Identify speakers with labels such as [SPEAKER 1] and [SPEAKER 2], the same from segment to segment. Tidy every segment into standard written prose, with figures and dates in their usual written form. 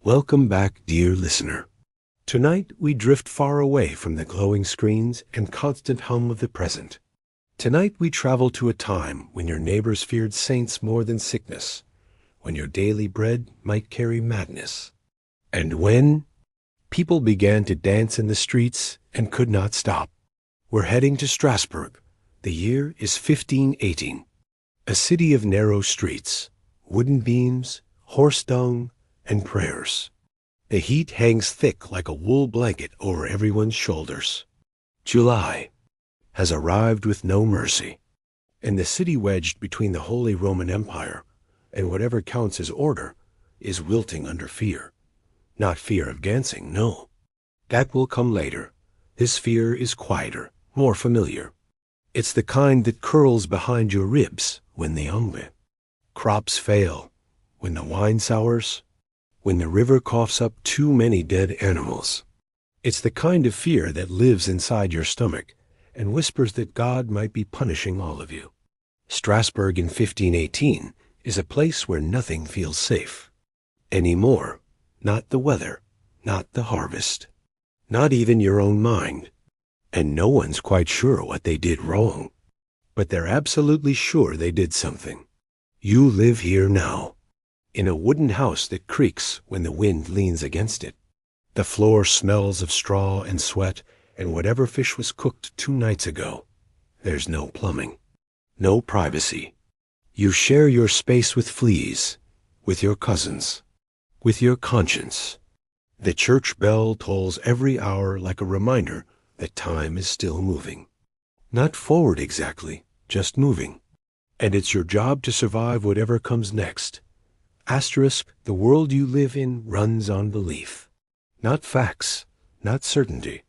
[SPEAKER 1] Welcome back, dear listener. Tonight we drift far away from the glowing screens and constant hum of the present. Tonight we travel to a time when your neighbors feared saints more than sickness, when your daily bread might carry madness, and when people began to dance in the streets and could not stop. We're heading to Strasbourg. The year is 1518. A city of narrow streets, wooden beams, horse dung, and prayers. The heat hangs thick like a wool blanket over everyone's shoulders. July has arrived with no mercy, and the city wedged between the Holy Roman Empire and whatever counts as order is wilting under fear. Not fear of dancing, no. That will come later. This fear is quieter, more familiar. It's the kind that curls behind your ribs when they hungry. Crops fail, when the wine sours, when the river coughs up too many dead animals. It's the kind of fear that lives inside your stomach and whispers that God might be punishing all of you. Strasbourg in 1518 is a place where nothing feels safe anymore. Not the weather, not the harvest, not even your own mind. And no one's quite sure what they did wrong. But they're absolutely sure they did something. You live here now, in a wooden house that creaks when the wind leans against it. The floor smells of straw and sweat and whatever fish was cooked 2 nights ago. There's no plumbing, no privacy. You share your space with fleas, with your cousins, with your conscience. The church bell tolls every hour like a reminder that time is still moving. Not forward exactly, just moving. And it's your job to survive whatever comes next. Asterisk, the world you live in runs on belief. Not facts, not certainty,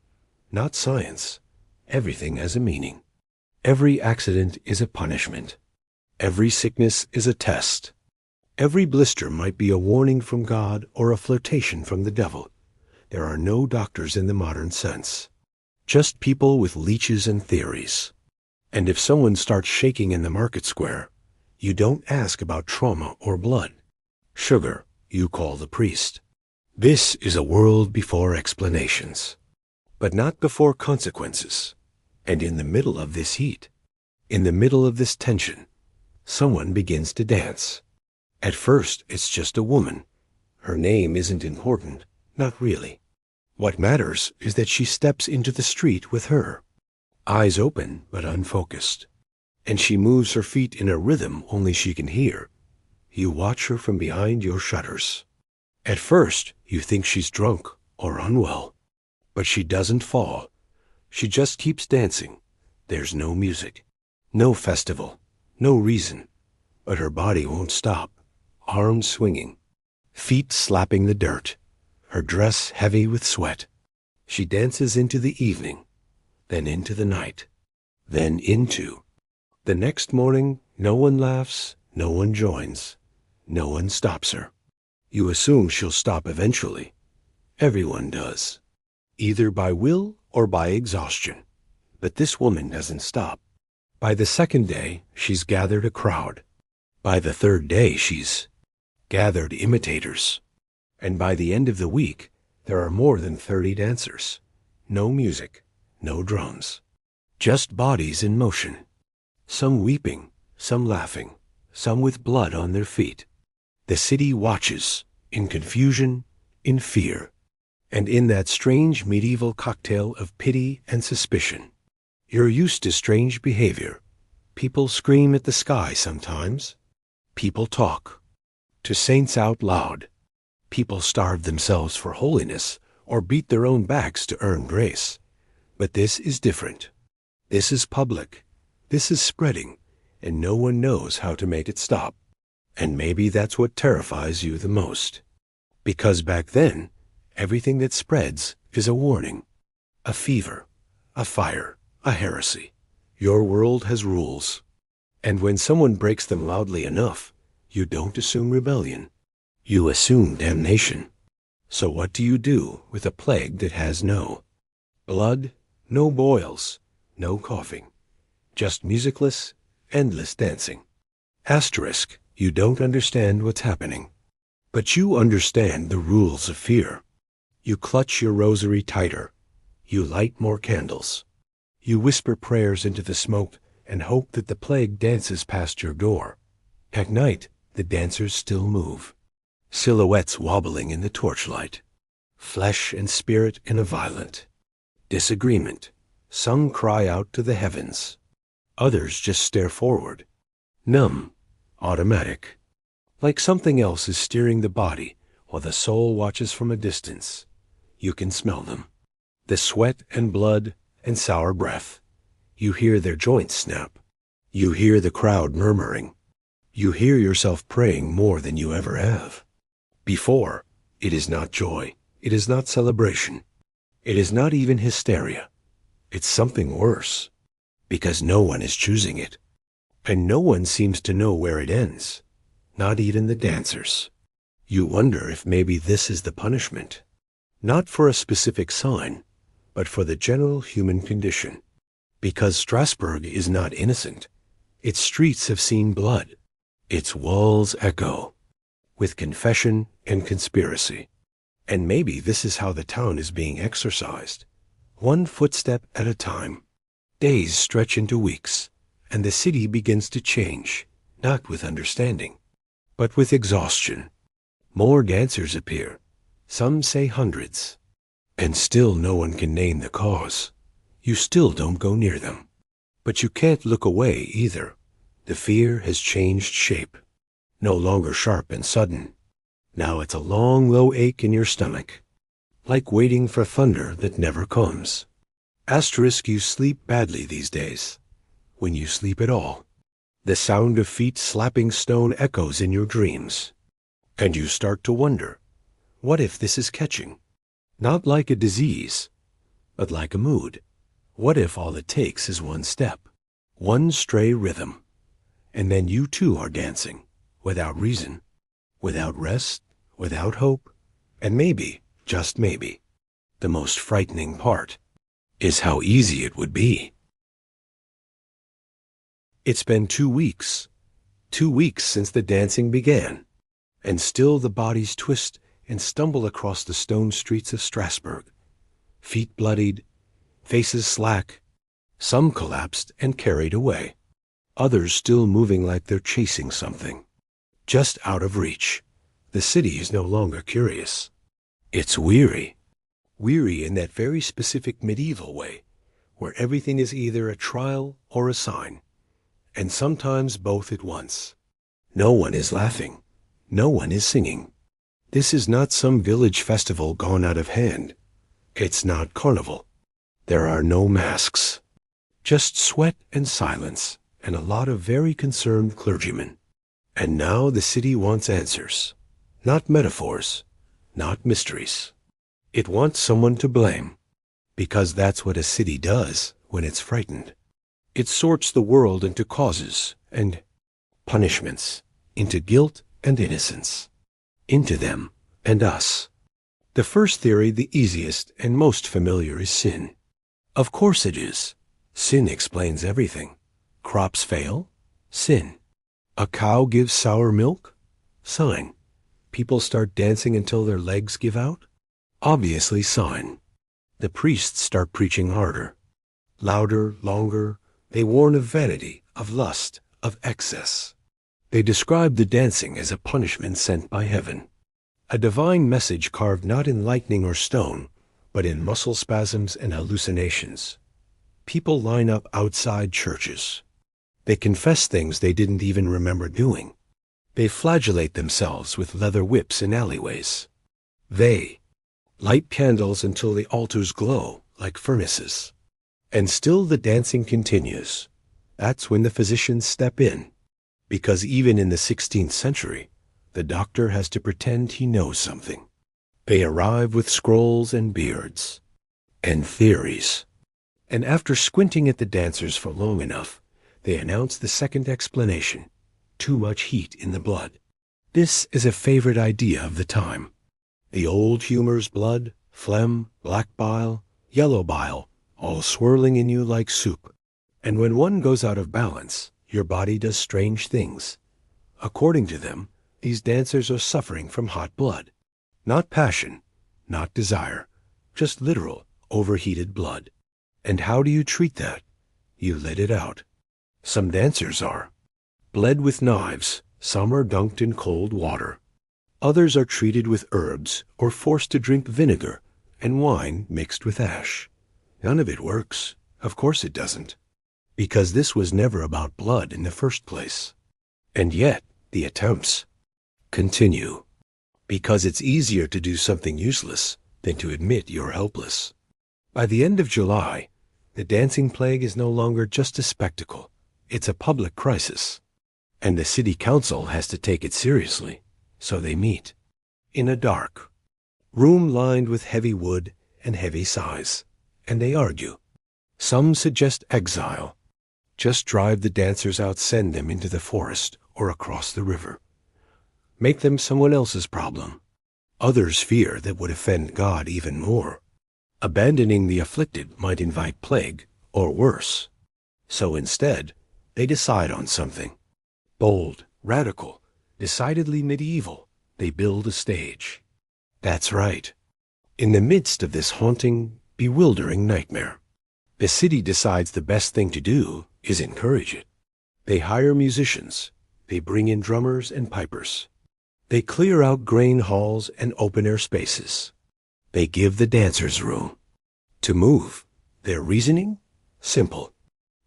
[SPEAKER 1] not science. Everything has a meaning. Every accident is a punishment. Every sickness is a test. Every blister might be a warning from God or a flirtation from the devil. There are no doctors in the modern sense. Just people with leeches and theories. And if someone starts shaking in the market square, you don't ask about trauma or blood. Sugar, you call the priest. This is a world before explanations, but not before consequences. And in the middle of this heat, in the middle of this tension, someone begins to dance. At first, it's just a woman. Her name isn't important, not really. What matters is that she steps into the street with her, eyes open but unfocused, and she moves her feet in a rhythm only she can hear. You watch her from behind your shutters. At first, you think she's drunk or unwell, but she doesn't fall. She just keeps dancing. There's no music, no festival, no reason, but her body won't stop, arms swinging, feet slapping the dirt. Her dress heavy with sweat. She dances into the evening, then into the night, then into. The next morning, no one laughs, no one joins, no one stops her. You assume she'll stop eventually. Everyone does, either by will or by exhaustion. But this woman doesn't stop. By the second day, she's gathered a crowd. By the third day, she's gathered imitators. And by the end of the week, there are more than 30 dancers. No music, no drums. Just bodies in motion. Some weeping, some laughing, some with blood on their feet. The city watches, in confusion, in fear, and in that strange medieval cocktail of pity and suspicion. You're used to strange behavior. People scream at the sky sometimes. People talk to saints out loud. People starve themselves for holiness or beat their own backs to earn grace. But this is different. This is public. This is spreading, and no one knows how to make it stop. And maybe that's what terrifies you the most. Because back then, everything that spreads is a warning, a fever, a fire, a heresy. Your world has rules. And when someone breaks them loudly enough, you don't assume rebellion. You assume damnation. So what do you do with a plague that has no blood, no boils, no coughing, just musicless, endless dancing? Asterisk, you don't understand what's happening. But you understand the rules of fear. You clutch your rosary tighter. You light more candles. You whisper prayers into the smoke and hope that the plague dances past your door. At night, the dancers still move, silhouettes wobbling in the torchlight, flesh and spirit in a violent disagreement. Some cry out to the heavens. Others just stare forward, numb, automatic, like something else is steering the body while the soul watches from a distance. You can smell them, the sweat and blood and sour breath. You hear their joints snap. You hear the crowd murmuring. You hear yourself praying more than you ever have. Before, it is not joy. It is not celebration. It is not even hysteria. It's something worse, because no one is choosing it. And no one seems to know where it ends, not even the dancers. You wonder if maybe this is the punishment, not for a specific sign, but for the general human condition. Because Strasbourg is not innocent. Its streets have seen blood. Its walls echo with confession and conspiracy. And maybe this is how the town is being exorcised, one footstep at a time. Days stretch into weeks, and the city begins to change, not with understanding, but with exhaustion. More dancers appear, some say hundreds, and still no one can name the cause. You still don't go near them. But you can't look away either. The fear has changed shape, no longer sharp and sudden. Now it's a long, low ache in your stomach, like waiting for thunder that never comes. Asterisk, you sleep badly these days, when you sleep at all. The sound of feet slapping stone echoes in your dreams. And you start to wonder, what if this is catching? Not like a disease, but like a mood. What if all it takes is one step, one stray rhythm, and then you too are dancing, without reason, without rest, without hope, and maybe, just maybe, the most frightening part is how easy it would be. It's been 2 weeks since the dancing began, and still the bodies twist and stumble across the stone streets of Strasbourg, feet bloodied, faces slack, some collapsed and carried away, others still moving like they're chasing something, just out of reach. The city is no longer curious. It's weary in that very specific medieval way, where everything is either a trial or a sign, and sometimes both at once. No one is laughing. No one is singing. This is not some village festival gone out of hand. It's not carnival. There are no masks, just sweat and silence, and a lot of very concerned clergymen. And now the city wants answers, not metaphors, not mysteries. It wants someone to blame, because that's what a city does when it's frightened. It sorts the world into causes and punishments, into guilt and innocence, into them and us. The first theory, the easiest and most familiar, is sin. Of course it is. Sin explains everything. Crops fail? Sin. A cow gives sour milk? Sign. People start dancing until their legs give out? Obviously sign. The priests start preaching harder, louder, longer. They warn of vanity, of lust, of excess. They describe the dancing as a punishment sent by heaven, a divine message carved not in lightning or stone, but in muscle spasms and hallucinations. People line up outside churches. They confess things they didn't even remember doing. They flagellate themselves with leather whips in alleyways. They light candles until the altars glow like furnaces. And still the dancing continues. That's when the physicians step in, because even in the 16th century, the doctor has to pretend he knows something. They arrive with scrolls and beards and theories. And after squinting at the dancers for long enough, they announce the second explanation: too much heat in the blood. This is a favorite idea of the time. The old humors: blood, phlegm, black bile, yellow bile, all swirling in you like soup. And when one goes out of balance, your body does strange things. According to them, These dancers are suffering from hot blood. Not passion, not desire, just literal, overheated blood. And how do you treat that? You let it out. Some dancers are bled with knives, some are dunked in cold water. Others are treated with herbs or forced to drink vinegar and wine mixed with ash. None of it works. Of course it doesn't. Because this was never about blood in the first place. And yet, the attempts continue. Because it's easier to do something useless than to admit you're helpless. By the end of July, the dancing plague is no longer just a spectacle. It's a public crisis. And the city council has to take it seriously. So they meet in a dark room lined with heavy wood and heavy sighs, and they argue. Some suggest exile. Just drive the dancers out, send them into the forest or across the river. Make them someone else's problem. Others fear that would offend God even more. Abandoning the afflicted might invite plague, or worse. So instead, they decide on something. Bold, radical, decidedly medieval. They build a stage. That's right. In the midst of this haunting, bewildering nightmare, the city decides the best thing to do is encourage it. They hire musicians. They bring in drummers and pipers. They clear out grain halls and open-air spaces. They give the dancers room to move. Their reasoning? Simple.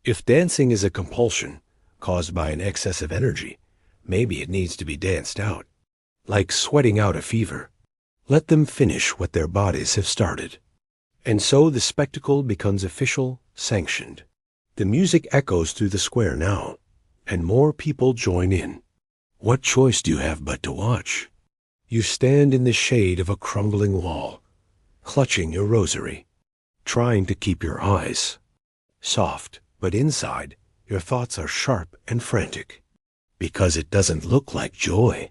[SPEAKER 1] If dancing is a compulsion caused by an excess of energy, maybe it needs to be danced out. Like sweating out a fever. Let them finish what their bodies have started. And so the spectacle becomes official, sanctioned. The music echoes through the square now, and more people join in. What choice do you have but to watch? You stand in the shade of a crumbling wall, clutching your rosary, trying to keep your eyes soft, but inside, your thoughts are sharp and frantic. Because it doesn't look like joy.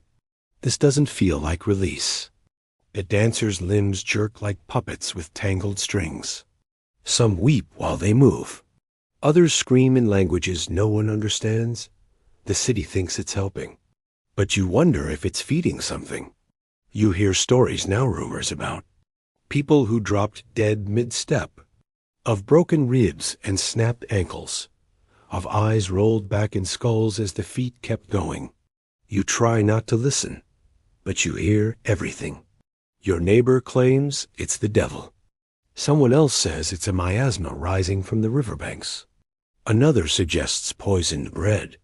[SPEAKER 1] This doesn't feel like release. The dancers' limbs jerk like puppets with tangled strings. Some weep while they move. Others scream in languages no one understands. The city thinks it's helping. But you wonder if it's feeding something. You hear stories now, rumors about people who dropped dead mid-step, of broken ribs and snapped ankles, of eyes rolled back in skulls as the feet kept going. You try not to listen, but you hear everything. Your neighbor claims it's the devil. Someone else says it's a miasma rising from the riverbanks. Another suggests poisoned bread.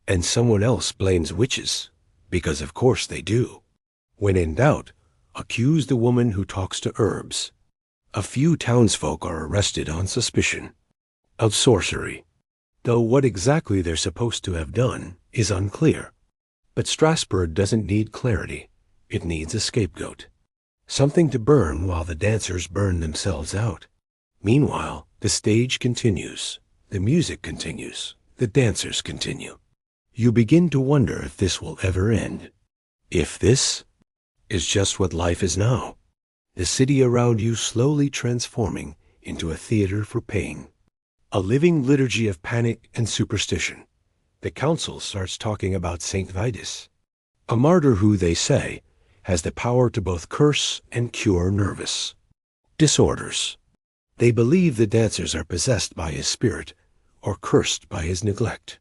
[SPEAKER 1] And someone else blames witches, because of course they do. When in doubt, accuse the woman who talks to herbs. A few townsfolk are arrested on suspicion of sorcery, though what exactly they're supposed to have done is unclear. But Strasbourg doesn't need clarity. It needs a scapegoat. Something to burn while the dancers burn themselves out. Meanwhile, the stage continues. The music continues. The dancers continue. You begin to wonder if this will ever end. If this is just what life is now. The city around you slowly transforming into a theater for pain. A living liturgy of panic and superstition. The council starts talking about Saint Vitus, a martyr who, they say, has the power to both curse and cure nervous disorders. They believe the dancers are possessed by his spirit or cursed by his neglect.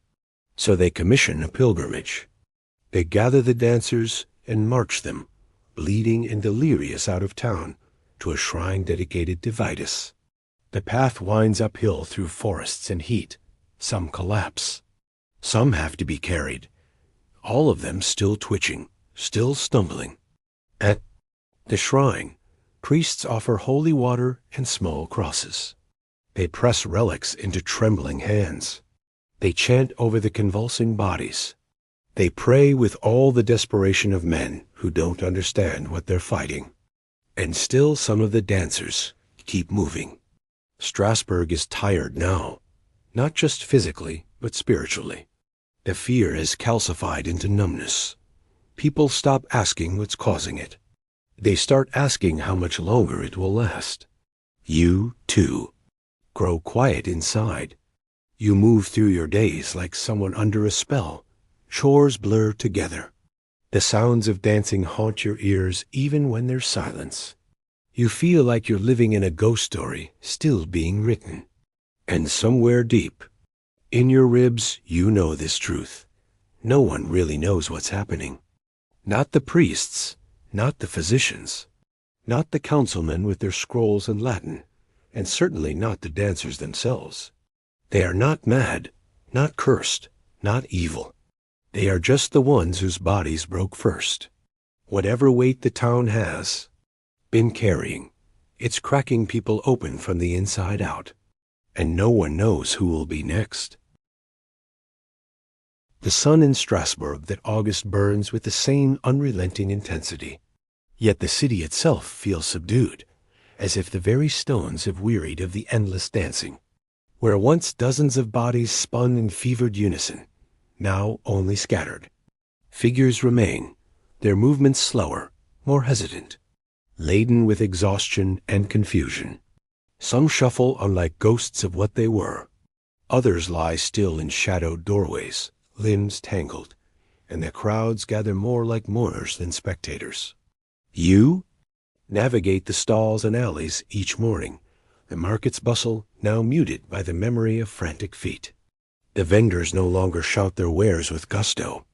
[SPEAKER 1] So they commission a pilgrimage. They gather the dancers and march them, bleeding and delirious, out of town to a shrine dedicated to Vitus. The path winds uphill through forests and heat. Some collapse. Some have to be carried. All of them still twitching, still stumbling. At the shrine, priests offer holy water and small crosses. They press relics into trembling hands. They chant over the convulsing bodies. They pray with all the desperation of men who don't understand what they're fighting. And still some of the dancers keep moving. Strasbourg is tired now, not just physically, but spiritually. The fear has calcified into numbness. People stop asking what's causing it. They start asking how much longer it will last. You, too, grow quiet inside. You move through your days like someone under a spell. Chores blur together. The sounds of dancing haunt your ears even when there's silence. You feel like you're living in a ghost story still being written. And somewhere deep, in your ribs, you know this truth. No one really knows what's happening. Not the priests, not the physicians, not the councilmen with their scrolls in Latin, and certainly not the dancers themselves. They are not mad, not cursed, not evil. They are just the ones whose bodies broke first. Whatever weight the town has been carrying, it's cracking people open from the inside out, and no one knows who will be next. The sun in Strasbourg that August burns with the same unrelenting intensity. Yet the city itself feels subdued, as if the very stones have wearied of the endless dancing. Where once dozens of bodies spun in fevered unison, now only scattered. Figures remain, their movements slower, more hesitant, laden with exhaustion and confusion. Some shuffle unlike ghosts of what they were. Others lie still in shadowed doorways, limbs tangled, and the crowds gather more like mourners than spectators. You navigate the stalls and alleys each morning, the market's bustle now muted by the memory of frantic feet. The vendors no longer shout their wares with gusto.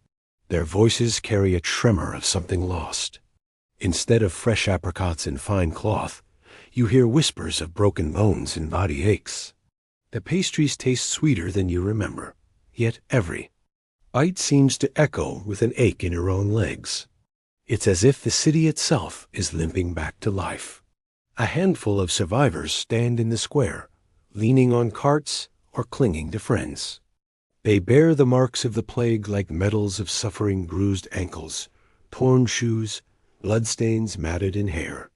[SPEAKER 1] Their voices carry a tremor of something lost. Instead of fresh apricots and fine cloth, you hear whispers of broken bones and body aches. The pastries taste sweeter than you remember, yet every bite seems to echo with an ache in your own legs. It's as if the city itself is limping back to life. A handful of survivors stand in the square, leaning on carts or clinging to friends. They bear the marks of the plague like medals of suffering bruised ankles, torn shoes, bloodstains matted in hair.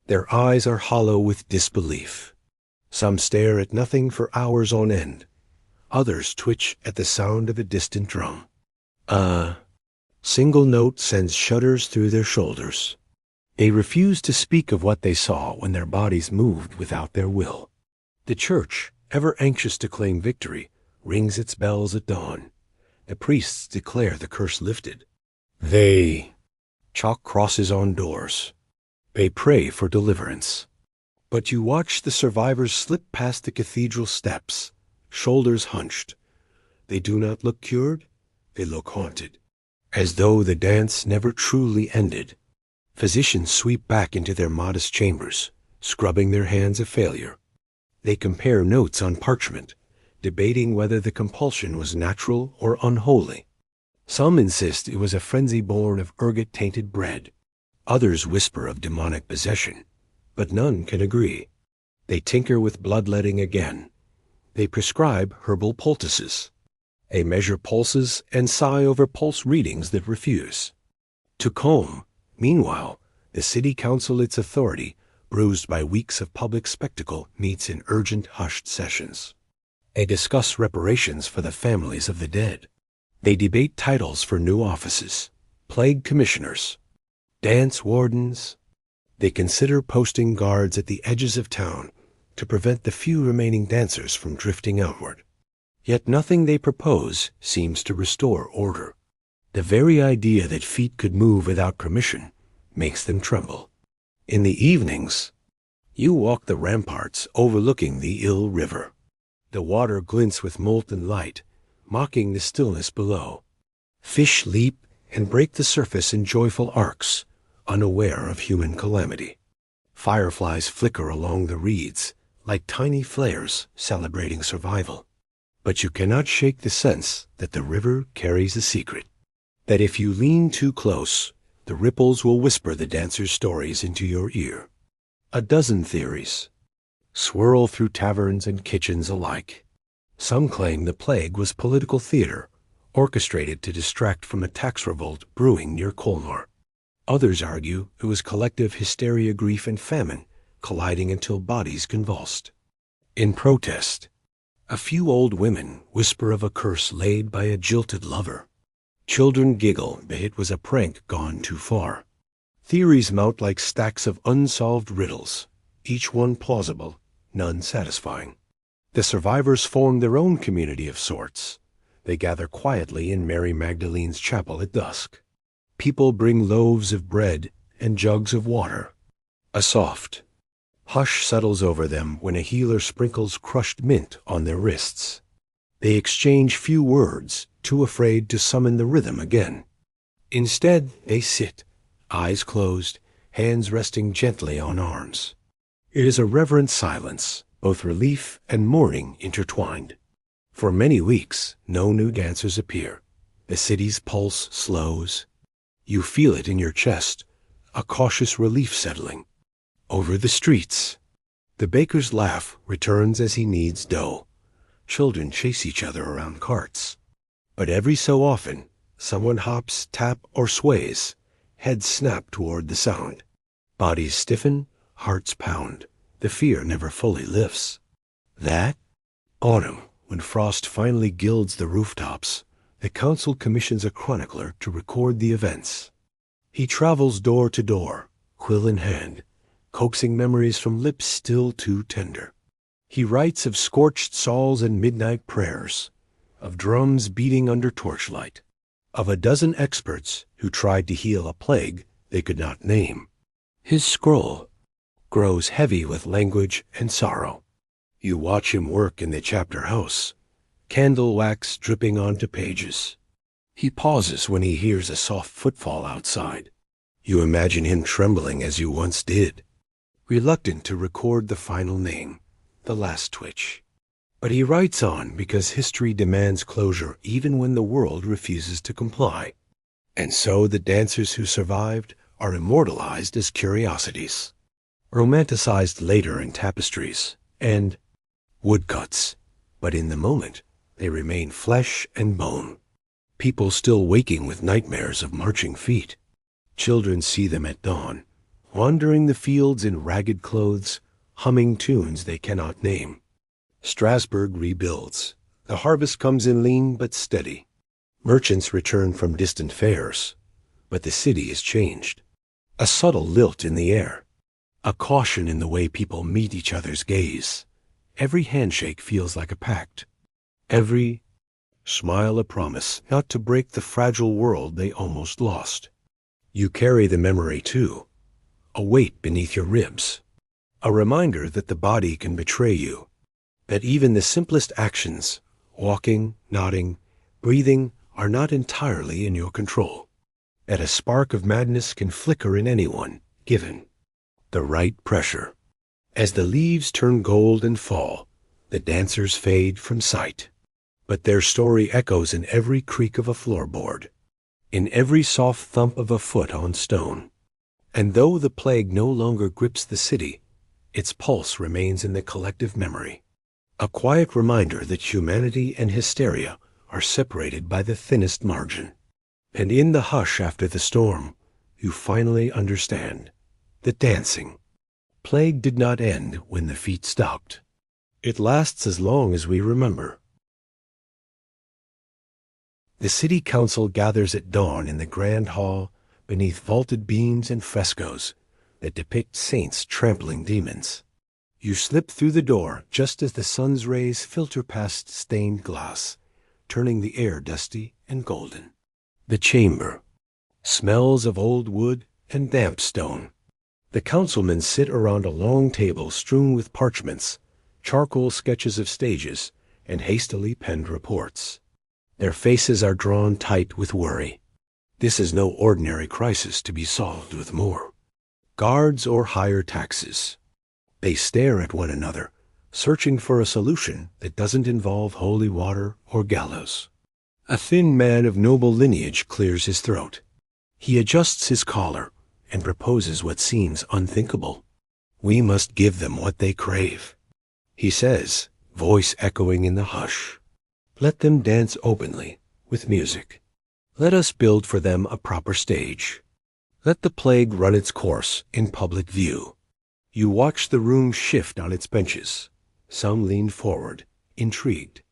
[SPEAKER 1] Their eyes are hollow with disbelief. Some stare at nothing for hours on end. Others twitch at the sound of a distant drum. A single note sends shudders through their shoulders. They refuse to speak of what they saw when their bodies moved without their will. The church, ever anxious to claim victory, rings its bells at dawn. The priests declare the curse lifted. They chalk crosses on doors. They pray for deliverance. But you watch the survivors slip past the cathedral steps, shoulders hunched. They do not look cured, they look haunted, as though the dance never truly ended. Physicians sweep back into their modest chambers, scrubbing their hands of failure. They compare notes on parchment, debating whether the compulsion was natural or unholy. Some insist it was a frenzy born of ergot-tainted bread. Others whisper of demonic possession, but none can agree. They tinker with bloodletting again. They prescribe herbal poultices. They measure pulses and sigh over pulse readings that refuse. To Combe, meanwhile, the city council, its authority, bruised by weeks of public spectacle, meets in urgent hushed sessions. They discuss reparations for the families of the dead. They debate titles for new offices, plague commissioners, dance wardens. They consider posting guards at the edges of town to prevent the few remaining dancers from drifting outward. Yet nothing they propose seems to restore order. The very idea that feet could move without permission makes them tremble. In the evenings, you walk the ramparts overlooking the Ill River. The water glints with molten light, mocking the stillness below. Fish leap and break the surface in joyful arcs, unaware of human calamity. Fireflies flicker along the reeds, like tiny flares celebrating survival. But you cannot shake the sense that the river carries a secret, that if you lean too close, the ripples will whisper the dancers' stories into your ear. A dozen theories swirl through taverns and kitchens alike. Some claim the plague was political theater, orchestrated to distract from a tax revolt brewing near Colmar. Others argue it was collective hysteria, grief, and famine colliding until bodies convulsed. In protest, a few old women whisper of a curse laid by a jilted lover. Children giggle that it was a prank gone too far. Theories mount like stacks of unsolved riddles, each one plausible, none satisfying. The survivors form their own community of sorts. They gather quietly in Mary Magdalene's chapel at dusk. People bring loaves of bread and jugs of water. A soft hush settles over them when a healer sprinkles crushed mint on their wrists. They exchange few words, too afraid to summon the rhythm again. Instead, they sit, eyes closed, hands resting gently on arms. It is a reverent silence, both relief and mourning intertwined. For many weeks, no new dancers appear. The city's pulse slows. You feel it in your chest, a cautious relief settling. Over the streets, the baker's laugh returns as he kneads dough. Children chase each other around carts. But every so often, someone hops, tap, or sways. Heads snap toward the sound. Bodies stiffen, hearts pound. The fear never fully lifts. That autumn, when frost finally gilds the rooftops, the council commissions a chronicler to record the events. He travels door to door, quill in hand, coaxing memories from lips still too tender. He writes of scorched stalls and midnight prayers, of drums beating under torchlight, of a dozen experts who tried to heal a plague they could not name. His scroll grows heavy with language and sorrow. You watch him work in the chapter house, candle wax dripping onto pages. He pauses when he hears a soft footfall outside. You imagine him trembling as you once did, reluctant to record the final name, the last twitch. But he writes on because history demands closure even when the world refuses to comply. And so the dancers who survived are immortalized as curiosities, romanticized later in tapestries and woodcuts, but in the moment they remain flesh and bone. People still waking with nightmares of marching feet. Children see them at dawn, wandering the fields in ragged clothes, humming tunes they cannot name. Strasbourg rebuilds. The harvest comes in lean but steady. Merchants return from distant fairs, but the city is changed. A subtle lilt in the air, a caution in the way people meet each other's gaze. Every handshake feels like a pact. Every smile a promise not to break the fragile world they almost lost. You carry the memory too, a weight beneath your ribs, a reminder that the body can betray you, that even the simplest actions, walking, nodding, breathing, are not entirely in your control, that a spark of madness can flicker in anyone, given the right pressure. As the leaves turn gold and fall, the dancers fade from sight. But their story echoes in every creak of a floorboard, in every soft thump of a foot on stone. And though the plague no longer grips the city, its pulse remains in the collective memory, a quiet reminder that humanity and hysteria are separated by the thinnest margin. And in the hush after the storm, you finally understand that dancing, plague did not end when the feet stopped. It lasts as long as we remember. The city council gathers at dawn in the grand hall beneath vaulted beams and frescoes that depict saints trampling demons. You slip through the door just as the sun's rays filter past stained glass, turning the air dusty and golden. The chamber smells of old wood and damp stone. The councilmen sit around a long table strewn with parchments, charcoal sketches of stages, and hastily penned reports. Their faces are drawn tight with worry. This is no ordinary crisis to be solved with more guards or higher taxes. They stare at one another, searching for a solution that doesn't involve holy water or gallows. A thin man of noble lineage clears his throat. He adjusts his collar and proposes what seems unthinkable. We must give them what they crave, he says, voice echoing in the hush. Let them dance openly, with music. Let us build for them a proper stage. Let the plague run its course in public view. You watch the room shift on its benches. Some lean forward, intrigued.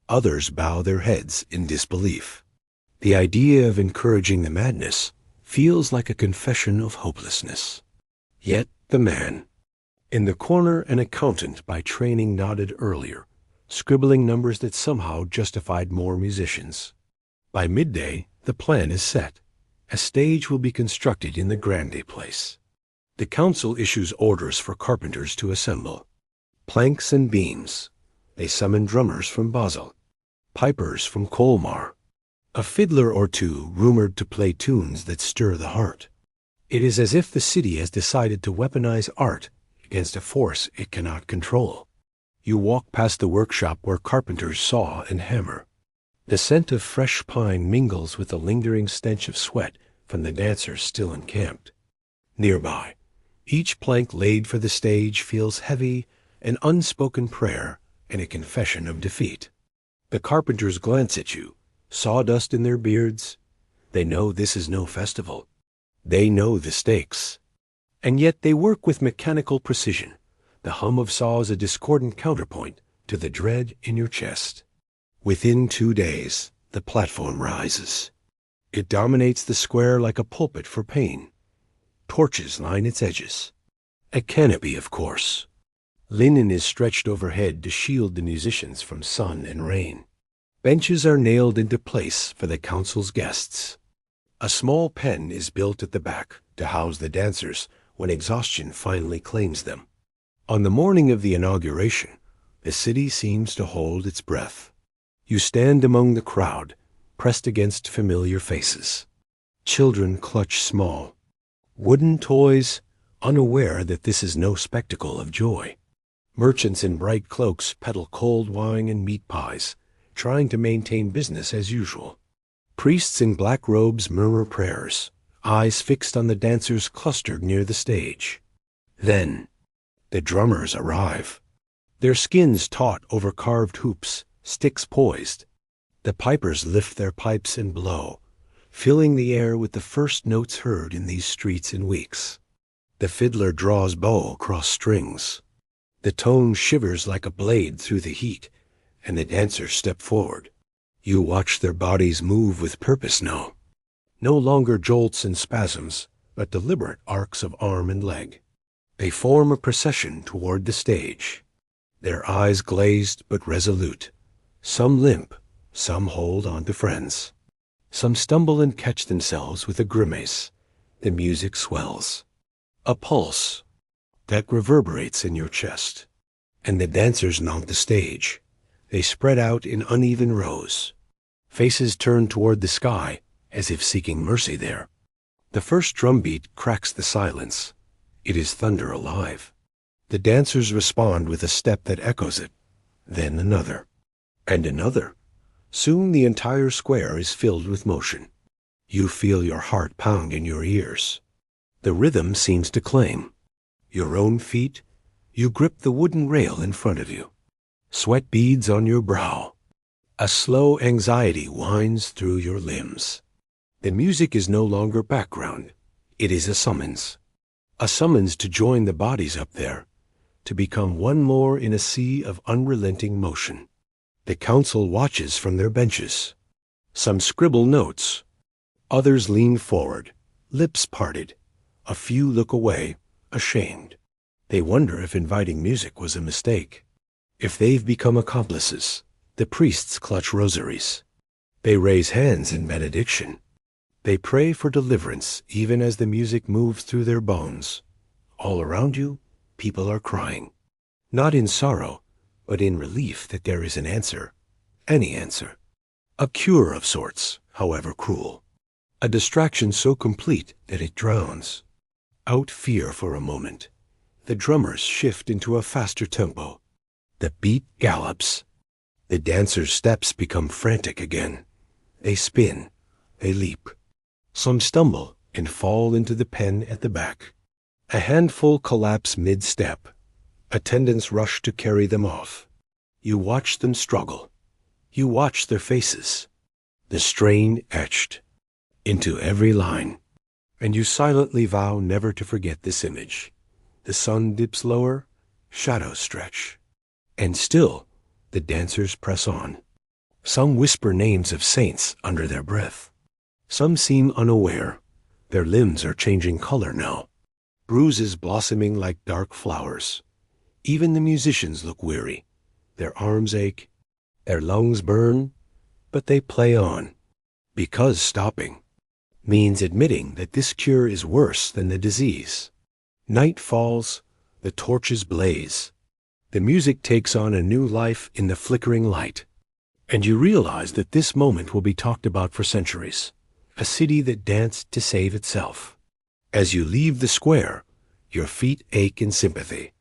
[SPEAKER 1] Others bow their heads in disbelief. The idea of encouraging the madness feels like a confession of hopelessness. Yet the man, in the corner an accountant by training nodded earlier, scribbling numbers that somehow justified more musicians. By midday, the plan is set, A stage will be constructed in the Grande Place. The council issues orders for carpenters to assemble. Planks and beams. They summon drummers from Basel, pipers from Colmar, a fiddler or two rumored to play tunes that stir the heart. It is as if the city has decided to weaponize art against a force it cannot control. You walk past the workshop where carpenters saw and hammer. The scent of fresh pine mingles with the lingering stench of sweat from the dancers still encamped. Nearby, each plank laid for the stage feels heavy, an unspoken prayer and a confession of defeat. The carpenters glance at you, sawdust in their beards. They know this is no festival. They know the stakes. And yet they work with mechanical precision. The hum of saws a discordant counterpoint to the dread in your chest. Within 2 days, the platform rises. It dominates the square like a pulpit for pain. Torches line its edges. A canopy, of course. Linen is stretched overhead to shield the musicians from sun and rain. Benches are nailed into place for the council's guests. A small pen is built at the back to house the dancers when exhaustion finally claims them. On the morning of the inauguration, the city seems to hold its breath. You stand among the crowd, pressed against familiar faces. Children clutch small, wooden toys, unaware that this is no spectacle of joy. Merchants in bright cloaks peddle cold wine and meat pies, trying to maintain business as usual. Priests in black robes murmur prayers, eyes fixed on the dancers clustered near the stage. Then, the drummers arrive. Their skins taut over carved hoops, sticks poised. The pipers lift their pipes and blow, filling the air with the first notes heard in these streets in weeks. The fiddler draws bow across strings. The tone shivers like a blade through the heat, and the dancers step forward. You watch their bodies move with purpose now. No longer jolts and spasms, but deliberate arcs of arm and leg. They form a procession toward the stage. Their eyes glazed but resolute. Some limp, some hold on to friends. Some stumble and catch themselves with a grimace. The music swells. A pulse that reverberates in your chest. And the dancers mount the stage. They spread out in uneven rows. Faces turn toward the sky, as if seeking mercy there. The first drum beat cracks the silence. It is thunder alive. The dancers respond with a step that echoes it. Then another. And another. Soon the entire square is filled with motion. You feel your heart pound in your ears. The rhythm seems to claim your own feet. You grip the wooden rail in front of you. Sweat beads on your brow. A slow anxiety winds through your limbs. The music is no longer background. It is a summons. A summons to join the bodies up there, to become one more in a sea of unrelenting motion. The council watches from their benches. Some scribble notes. Others lean forward, lips parted. A few look away, ashamed. They wonder if inviting music was a mistake. If they've become accomplices, the priests clutch rosaries. They raise hands in benediction. They pray for deliverance even as the music moves through their bones. All around you, people are crying. Not in sorrow, but in relief that there is an answer. Any answer. A cure of sorts, however cruel. A distraction so complete that it drowns. Out fear for a moment. The drummers shift into a faster tempo. The beat gallops. The dancers' steps become frantic again. They spin. They leap. Some stumble and fall into the pen at the back. A handful collapse mid-step. Attendants rush to carry them off. You watch them struggle. You watch their faces. The strain etched into every line. And you silently vow never to forget this image. The sun dips lower, shadows stretch. And still, the dancers press on. Some whisper names of saints under their breath. Some seem unaware. Their limbs are changing color now. Bruises blossoming like dark flowers. Even the musicians look weary. Their arms ache. Their lungs burn. But they play on. Because stopping means admitting that this cure is worse than the disease. Night falls, the torches blaze. The music takes on a new life in the flickering light. And you realize that this moment will be talked about for centuries. A city that danced to save itself. As you leave the square, your feet ache in sympathy.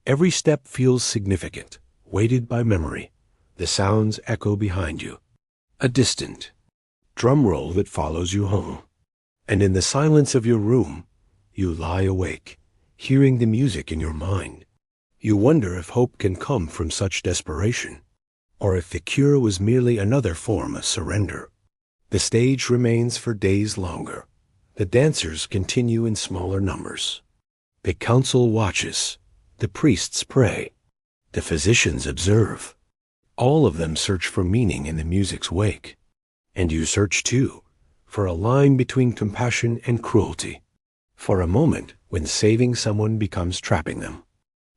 [SPEAKER 1] Every step feels significant, weighted by memory. The sounds echo behind you. A distant drum roll that follows you home. And in the silence of your room, you lie awake, hearing the music in your mind. You wonder if hope can come from such desperation, or if the cure was merely another form of surrender. The stage remains for days longer. The dancers continue in smaller numbers. The council watches. The priests pray. The physicians observe. All of them search for meaning in the music's wake. And you search too, for a line between compassion and cruelty. For a moment when saving someone becomes trapping them.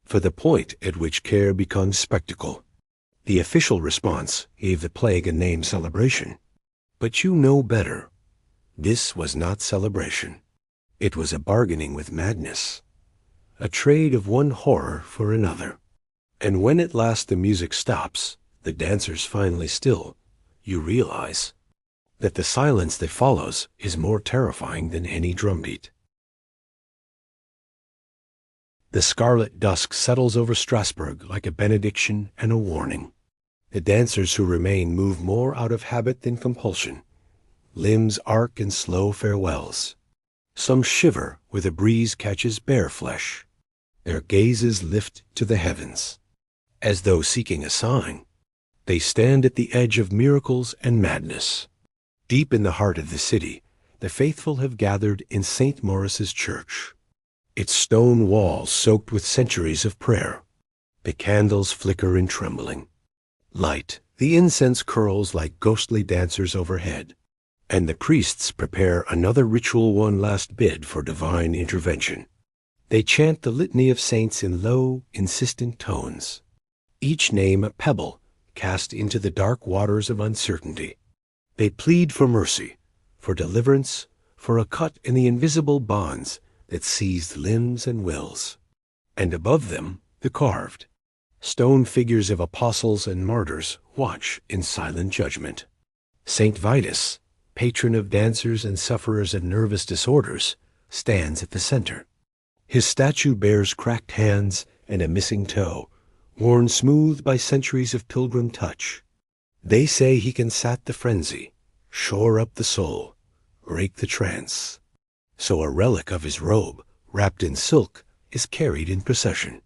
[SPEAKER 1] For the point at which care becomes spectacle. The official response gave the plague a name: celebration. But you know better. This was not celebration. It was a bargaining with madness. A trade of one horror for another. And when at last the music stops, the dancers finally still, you realize that the silence that follows is more terrifying than any drumbeat. The scarlet dusk settles over Strasbourg like a benediction and a warning. The dancers who remain move more out of habit than compulsion. Limbs arc in slow farewells. Some shiver where the breeze catches bare flesh. Their gazes lift to the heavens. As though seeking a sign, they stand at the edge of miracles and madness. Deep in the heart of the city, the faithful have gathered in St. Maurice's church. Its stone walls soaked with centuries of prayer. The candles flicker in trembling light. The incense curls like ghostly dancers overhead. And the priests prepare another ritual one last bid for divine intervention. They chant the litany of saints in low, insistent tones. Each name a pebble cast into the dark waters of uncertainty. They plead for mercy, for deliverance, for a cut in the invisible bonds that seized limbs and wills. And above them, the carved stone figures of apostles and martyrs watch in silent judgment. Saint Vitus, patron of dancers and sufferers of nervous disorders, stands at the center. His statue bears cracked hands and a missing toe, worn smooth by centuries of pilgrim touch. They say he can sat the frenzy, shore up the soul, break the trance. So a relic of his robe, wrapped in silk, is carried in procession.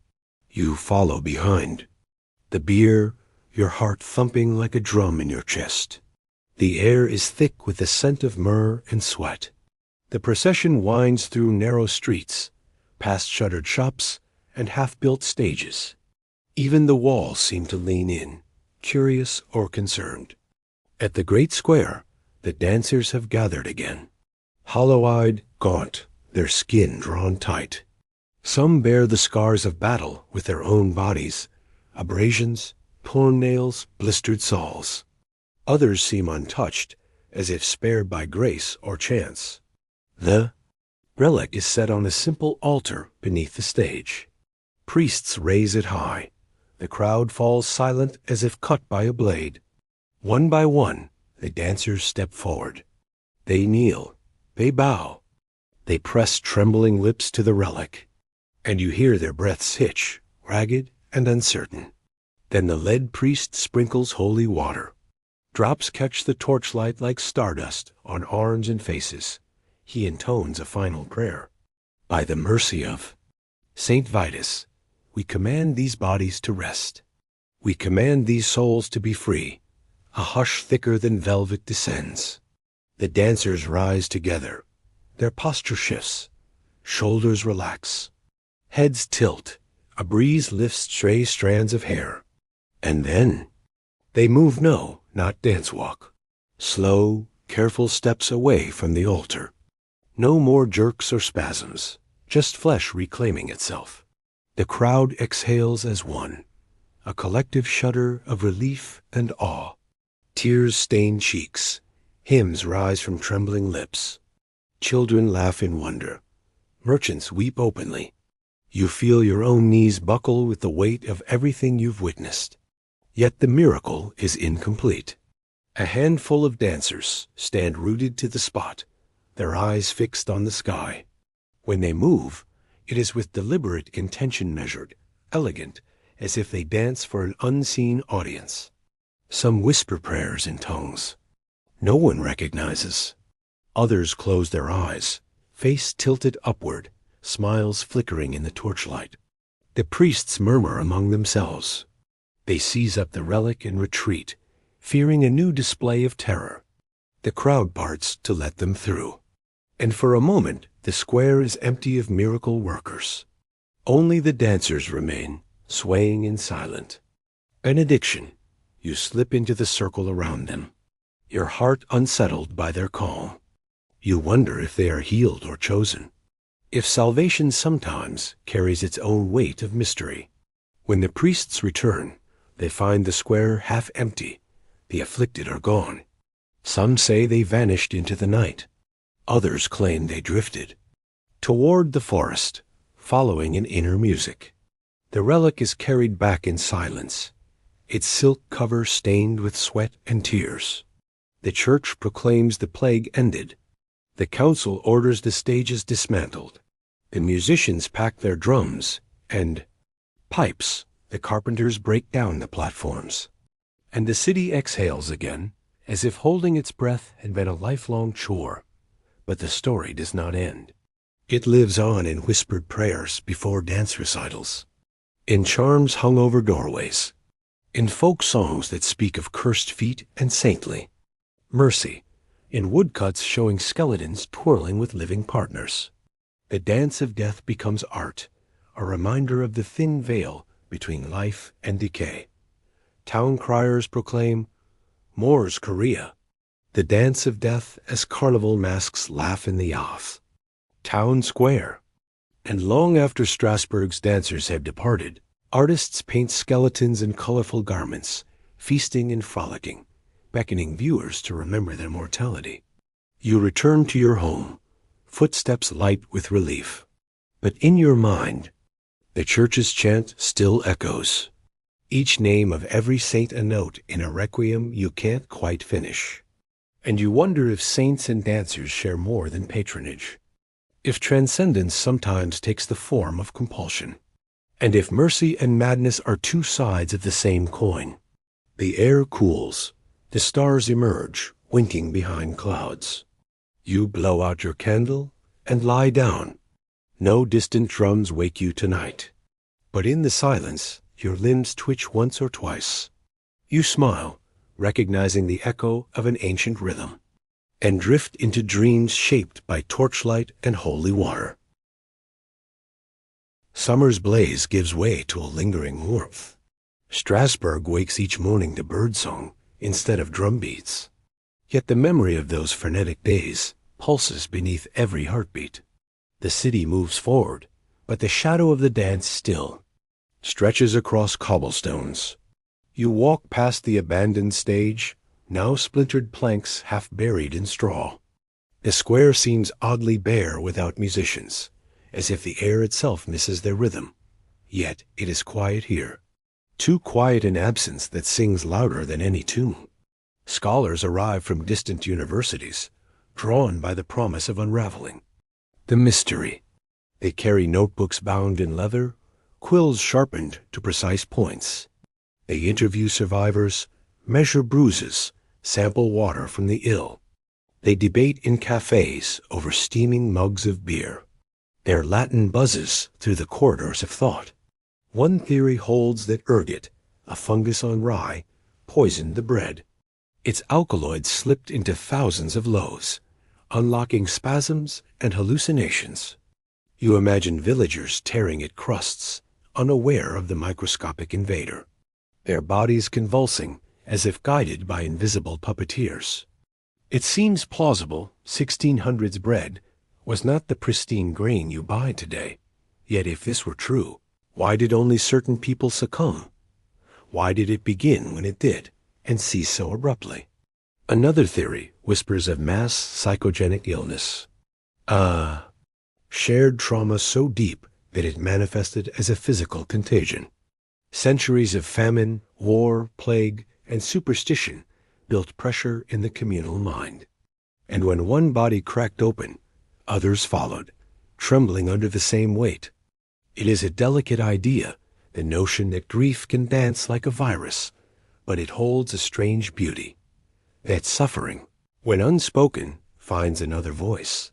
[SPEAKER 1] You follow behind. The bier, your heart thumping like a drum in your chest. The air is thick with the scent of myrrh and sweat. The procession winds through narrow streets, past shuttered shops and half-built stages. Even the walls seem to lean in, curious or concerned. At the great square, the dancers have gathered again. Hollow-eyed, gaunt, their skin drawn tight. Some bear the scars of battle with their own bodies, abrasions, torn nails, blistered soles. Others seem untouched, as if spared by grace or chance. The relic is set on a simple altar beneath the stage. Priests raise it high. The crowd falls silent as if cut by a blade. One by one, the dancers step forward. They kneel. They bow. They press trembling lips to the relic. And you hear their breaths hitch, ragged and uncertain. Then the lead priest sprinkles holy water. Drops catch the torchlight like stardust on arms and faces. He intones a final prayer. By the mercy of Saint Vitus, we command these bodies to rest. We command these souls to be free. A hush thicker than velvet descends. The dancers rise together. Their posture shifts. Shoulders relax. Heads tilt. A breeze lifts stray strands of hair. And then they move not dance walk. Slow, careful steps away from the altar. No more jerks or spasms, just flesh reclaiming itself. The crowd exhales as one, a collective shudder of relief and awe. Tears stain cheeks, hymns rise from trembling lips. Children laugh in wonder. Merchants weep openly. You feel your own knees buckle with the weight of everything you've witnessed. Yet the miracle is incomplete. A handful of dancers stand rooted to the spot, their eyes fixed on the sky. When they move, it is with deliberate intention, measured, elegant, as if they dance for an unseen audience. Some whisper prayers in tongues. No one recognizes. Others close their eyes, face tilted upward, smiles flickering in the torchlight. The priests murmur among themselves. They seize up the relic and retreat, fearing a new display of terror. The crowd parts to let them through. And for a moment, the square is empty of miracle workers. Only the dancers remain, swaying in silence. Benediction. You slip into the circle around them, your heart unsettled by their calm. You wonder if they are healed or chosen, if salvation sometimes carries its own weight of mystery. When the priests return, they find the square half empty. The afflicted are gone. Some say they vanished into the night. Others claim they drifted toward the forest, following an inner music. The relic is carried back in silence, its silk cover stained with sweat and tears. The church proclaims the plague ended. The council orders the stages dismantled. The musicians pack their drums and pipes. The carpenters break down the platforms. And the city exhales again, as if holding its breath had been a lifelong chore. But the story does not end. It lives on in whispered prayers before dance recitals, in charms hung over doorways, in folk songs that speak of cursed feet and saintly mercy, in woodcuts showing skeletons twirling with living partners. The dance of death becomes art, a reminder of the thin veil between life and decay. Town criers proclaim, Mors Korea, the dance of death as carnival masks laugh in the Yath. Town Square. And long after Strasbourg's dancers have departed, artists paint skeletons in colorful garments, feasting and frolicking, beckoning viewers to remember their mortality. You return to your home, footsteps light with relief. But in your mind, the church's chant still echoes, each name of every saint a note in a requiem you can't quite finish. And you wonder if saints and dancers share more than patronage, if transcendence sometimes takes the form of compulsion, and if mercy and madness are two sides of the same coin. The air cools, the stars emerge, winking behind clouds. You blow out your candle and lie down. No distant drums wake you tonight. But in the silence, your limbs twitch once or twice. You smile, recognizing the echo of an ancient rhythm, and drift into dreams shaped by torchlight and holy water. Summer's blaze gives way to a lingering warmth. Strasbourg wakes each morning to birdsong instead of drumbeats. Yet the memory of those frenetic days pulses beneath every heartbeat. The city moves forward, but the shadow of the dance still stretches across cobblestones. You walk past the abandoned stage, now splintered planks half buried in straw. The square seems oddly bare without musicians, as if the air itself misses their rhythm. Yet it is quiet here, too quiet in absence that sings louder than any tune. Scholars arrive from distant universities, drawn by the promise of unraveling the mystery. They carry notebooks bound in leather, quills sharpened to precise points. They interview survivors, measure bruises, sample water from the ill. They debate in cafes over steaming mugs of beer. Their Latin buzzes through the corridors of thought. One theory holds that ergot, a fungus on rye, poisoned the bread. Its alkaloids slipped into thousands of loaves, unlocking spasms and hallucinations. You imagine villagers tearing at crusts, unaware of the microscopic invader, their bodies convulsing as if guided by invisible puppeteers. It seems plausible 1600s bread was not the pristine grain you buy today. Yet if this were true, why did only certain people succumb? Why did it begin when it did, and cease so abruptly? Another theory whispers of mass psychogenic illness. Shared trauma so deep that it manifested as a physical contagion. Centuries of famine, war, plague, and superstition built pressure in the communal mind. And when one body cracked open, others followed, trembling under the same weight. It is a delicate idea, the notion that grief can dance like a virus, but it holds a strange beauty. That suffering, when unspoken, finds another voice.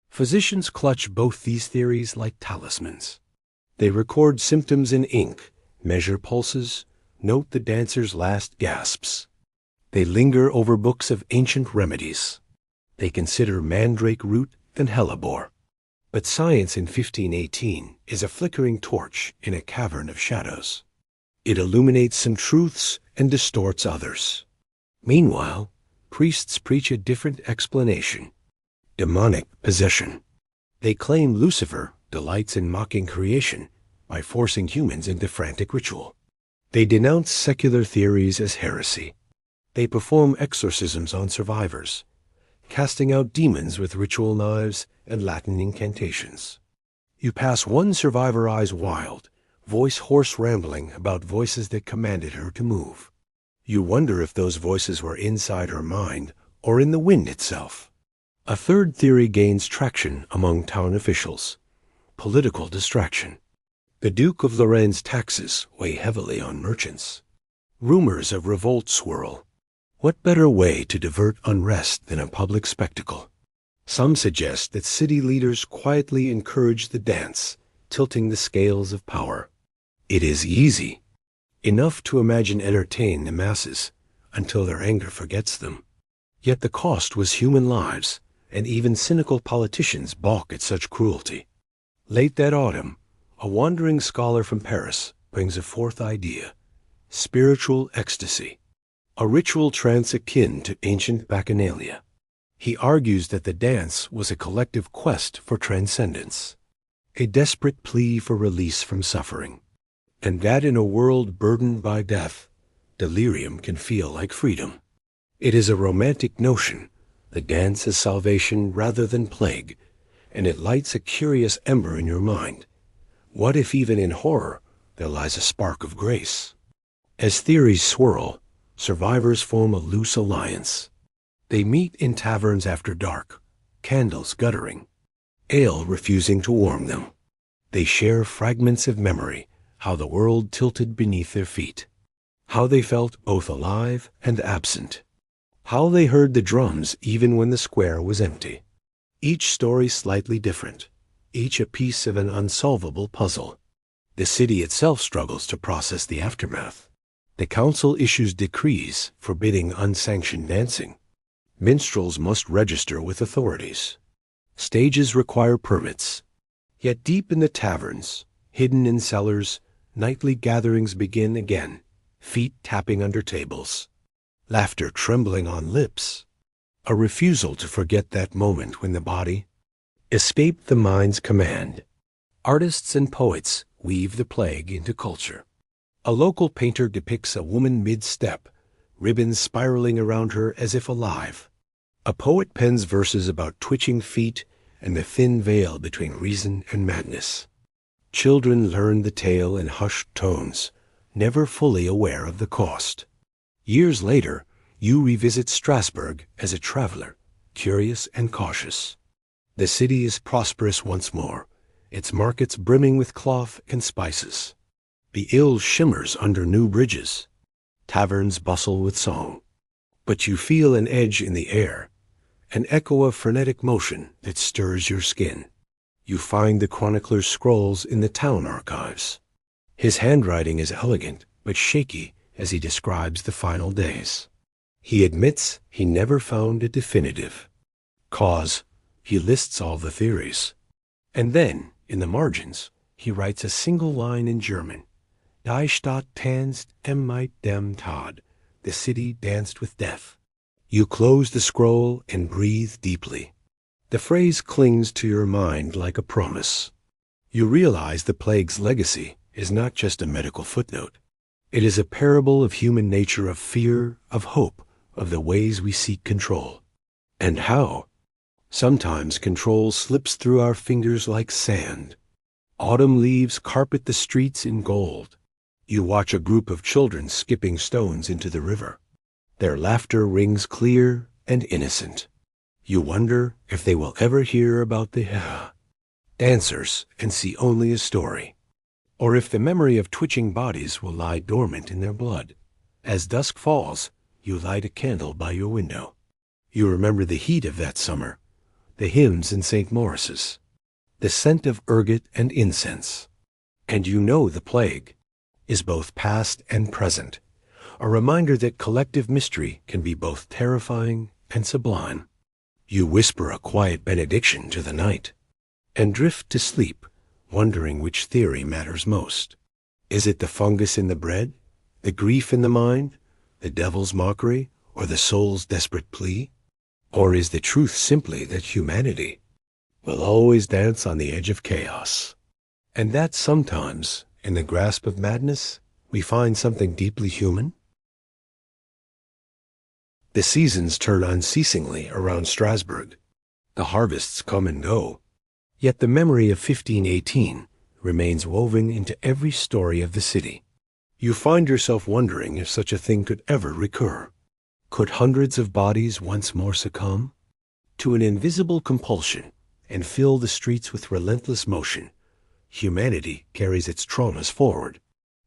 [SPEAKER 1] Physicians clutch both these theories like talismans. They record symptoms in ink, measure pulses, note the dancer's last gasps. They linger over books of ancient remedies. They consider mandrake root and hellebore. But science in 1518 is a flickering torch in a cavern of shadows. It illuminates some truths and distorts others. Meanwhile, priests preach a different explanation: demonic possession. They claim Lucifer delights in mocking creation by forcing humans into frantic ritual. They denounce secular theories as heresy. They perform exorcisms on survivors, casting out demons with ritual knives and Latin incantations. You pass one survivor eyes wild, voice hoarse rambling about voices that commanded her to move. You wonder if those voices were inside her mind or in the wind itself. A third theory gains traction among town officials: political distraction. The Duke of Lorraine's taxes weigh heavily on merchants. Rumors of revolt swirl. What better way to divert unrest than a public spectacle? Some suggest that city leaders quietly encourage the dance, tilting the scales of power. It is easy enough to imagine entertain the masses until their anger forgets them. Yet the cost was human lives, and even cynical politicians balk at such cruelty. Late that autumn, a wandering scholar from Paris brings a fourth idea: spiritual ecstasy, a ritual trance akin to ancient bacchanalia. He argues that the dance was a collective quest for transcendence, a desperate plea for release from suffering, and that in a world burdened by death, delirium can feel like freedom. It is a romantic notion. The dance is salvation rather than plague, and it lights a curious ember in your mind. What if even in horror there lies a spark of grace? As theories swirl, survivors form a loose alliance. They meet in taverns after dark, candles guttering, ale refusing to warm them. They share fragments of memory, how the world tilted beneath their feet, how they felt both alive and absent, how they heard the drums even when the square was empty. Each story slightly different, each a piece of an unsolvable puzzle. The city itself struggles to process the aftermath. The council issues decrees forbidding unsanctioned dancing. Minstrels must register with authorities. Stages require permits. Yet deep in the taverns, hidden in cellars, nightly gatherings begin again, feet tapping under tables, laughter trembling on lips, a refusal to forget that moment when the body escaped the mind's command. Artists and poets weave the plague into culture. A local painter depicts a woman mid-step, ribbons spiraling around her as if alive. A poet pens verses about twitching feet and the thin veil between reason and madness. Children learn the tale in hushed tones, never fully aware of the cost. Years later, you revisit Strasbourg as a traveler, curious and cautious. The city is prosperous once more, its markets brimming with cloth and spices. The Ill shimmers under new bridges. Taverns bustle with song. But you feel an edge in the air, an echo of frenetic motion that stirs your skin. You find the chronicler's scrolls in the town archives. His handwriting is elegant but shaky as he describes the final days. He admits he never found a definitive cause. He lists all the theories. And then, in the margins, he writes a single line in German: Die Stadt tanzt mit dem Tod. The city danced with death. You close the scroll and breathe deeply. The phrase clings to your mind like a promise. You realize the plague's legacy is not just a medical footnote. It is a parable of human nature, of fear, of hope, of the ways we seek control. And how? Sometimes control slips through our fingers like sand. Autumn leaves carpet the streets in gold. You watch a group of children skipping stones into the river. Their laughter rings clear and innocent. You wonder if they will ever hear about the dancers and see only a story, or if the memory of twitching bodies will lie dormant in their blood. As dusk falls, you light a candle by your window. You remember the heat of that summer, the hymns in St. Maurice's, the scent of ergot and incense. And you know the plague is both past and present, a reminder that collective mystery can be both terrifying and sublime. You whisper a quiet benediction to the night and drift to sleep, wondering which theory matters most. Is it the fungus in the bread, the grief in the mind, the devil's mockery, or the soul's desperate plea? Or is the truth simply that humanity will always dance on the edge of chaos, and that sometimes, in the grasp of madness, we find something deeply human? The seasons turn unceasingly around Strasbourg. The harvests come and go. Yet the memory of 1518 remains woven into every story of the city. You find yourself wondering if such a thing could ever recur. Could hundreds of bodies once more succumb to an invisible compulsion and fill the streets with relentless motion? Humanity carries its traumas forward.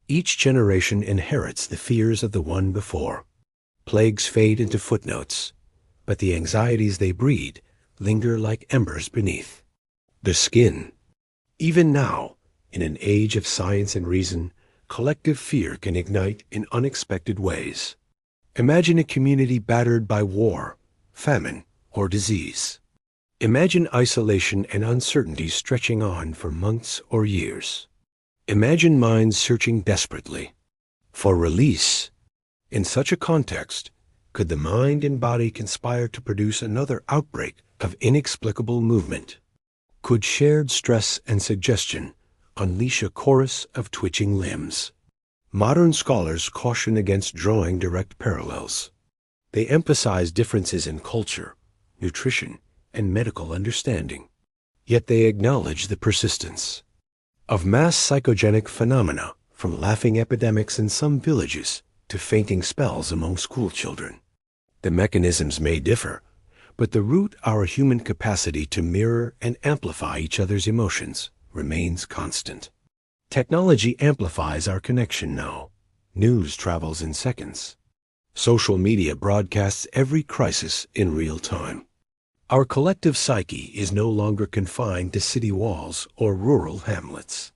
[SPEAKER 1] Each generation inherits the fears of the one before. Plagues fade into footnotes, but the anxieties they breed linger like embers beneath the skin. Even now, in an age of science and reason, collective fear can ignite in unexpected ways. Imagine a community battered by war, famine, or disease. Imagine isolation and uncertainty stretching on for months or years. Imagine minds searching desperately for release. In such a context, could the mind and body conspire to produce another outbreak of inexplicable movement? Could shared stress and suggestion unleash a chorus of twitching limbs? Modern scholars caution against drawing direct parallels. They emphasize differences in culture, nutrition, and medical understanding. Yet they acknowledge the persistence of mass psychogenic phenomena, from laughing epidemics in some villages to fainting spells among schoolchildren. The mechanisms may differ, but the root, our human capacity to mirror and amplify each other's emotions, remains constant. Technology amplifies our connection now. News travels in seconds. Social media broadcasts every crisis in real time. Our collective psyche is no longer confined to city walls or rural hamlets.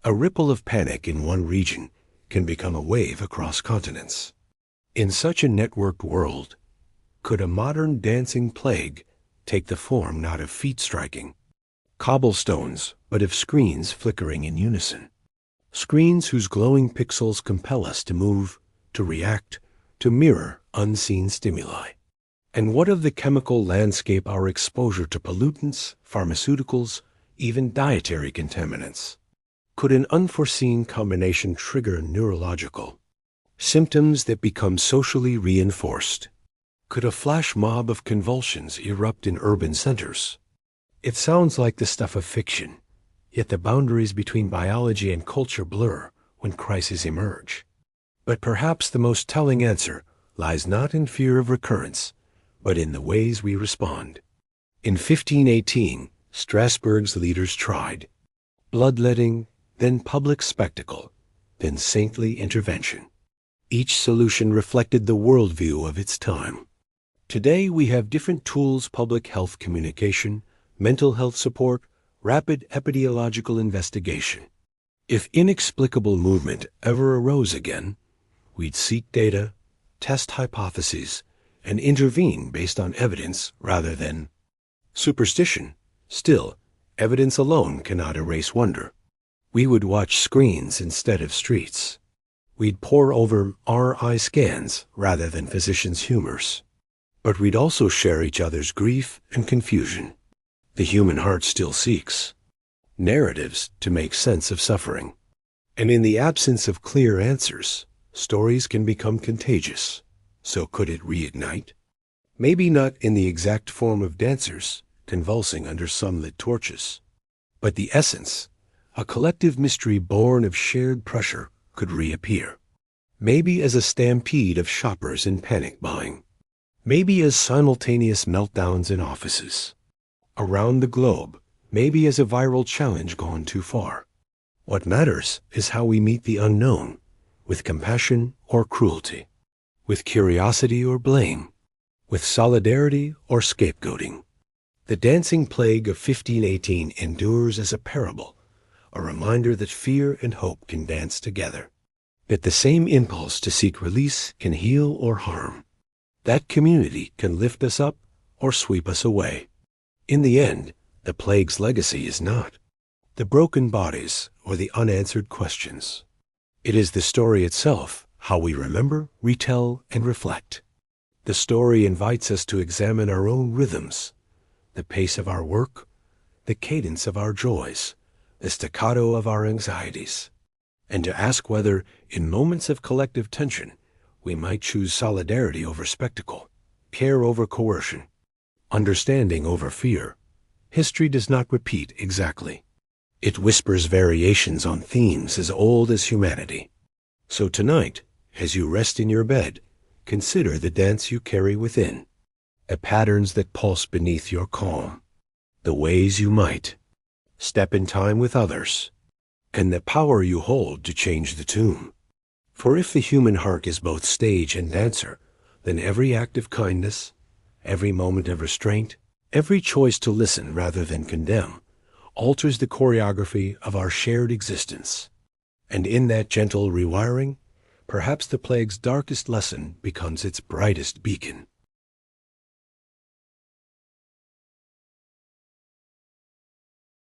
[SPEAKER 1] A ripple of panic in one region can become a wave across continents. In such a networked world, could a modern dancing plague take the form not of feet striking cobblestones, but of screens flickering in unison? Screens whose glowing pixels compel us to move, to react, to mirror unseen stimuli. And what of the chemical landscape, our exposure to pollutants, pharmaceuticals, even dietary contaminants? Could an unforeseen combination trigger neurological symptoms that become socially reinforced? Could a flash mob of convulsions erupt in urban centers? It sounds like the stuff of fiction, yet the boundaries between biology and culture blur when crises emerge. But perhaps the most telling answer lies not in fear of recurrence, but in the ways we respond. In 1518, Strasbourg's leaders tried bloodletting, then public spectacle, then saintly intervention. Each solution reflected the worldview of its time. Today we have different tools: public health communication, mental health support, rapid epidemiological investigation. If inexplicable movement ever arose again, we'd seek data, test hypotheses, and intervene based on evidence rather than superstition. Still, evidence alone cannot erase wonder. We would watch screens instead of streets. We'd pore over MRI scans rather than physicians' humors. But we'd also share each other's grief and confusion. The human heart still seeks narratives to make sense of suffering. And in the absence of clear answers, stories can become contagious. So could it reignite? Maybe not in the exact form of dancers, convulsing under sunlit torches. But the essence, a collective mystery born of shared pressure, could reappear. Maybe as a stampede of shoppers in panic buying. Maybe as simultaneous meltdowns in offices. Around the globe, maybe as a viral challenge gone too far. What matters is how we meet the unknown, with compassion or cruelty, with curiosity or blame, with solidarity or scapegoating. The dancing plague of 1518 endures as a parable, a reminder that fear and hope can dance together, that the same impulse to seek release can heal or harm. That community can lift us up or sweep us away. In the end, the plague's legacy is not the broken bodies or the unanswered questions. It is the story itself, how we remember, retell, and reflect. The story invites us to examine our own rhythms, the pace of our work, the cadence of our joys, the staccato of our anxieties, and to ask whether, in moments of collective tension, we might choose solidarity over spectacle, care over coercion, understanding over fear. History does not repeat exactly. It whispers variations on themes as old as humanity. So tonight, as you rest in your bed, consider the dance you carry within, the patterns that pulse beneath your calm, the ways you might step in time with others, and the power you hold to change the tune. For if the human heart is both stage and dancer, then every act of kindness, every moment of restraint, every choice to listen rather than condemn, alters the choreography of our shared existence. And in that gentle rewiring, perhaps the plague's darkest lesson becomes its brightest beacon.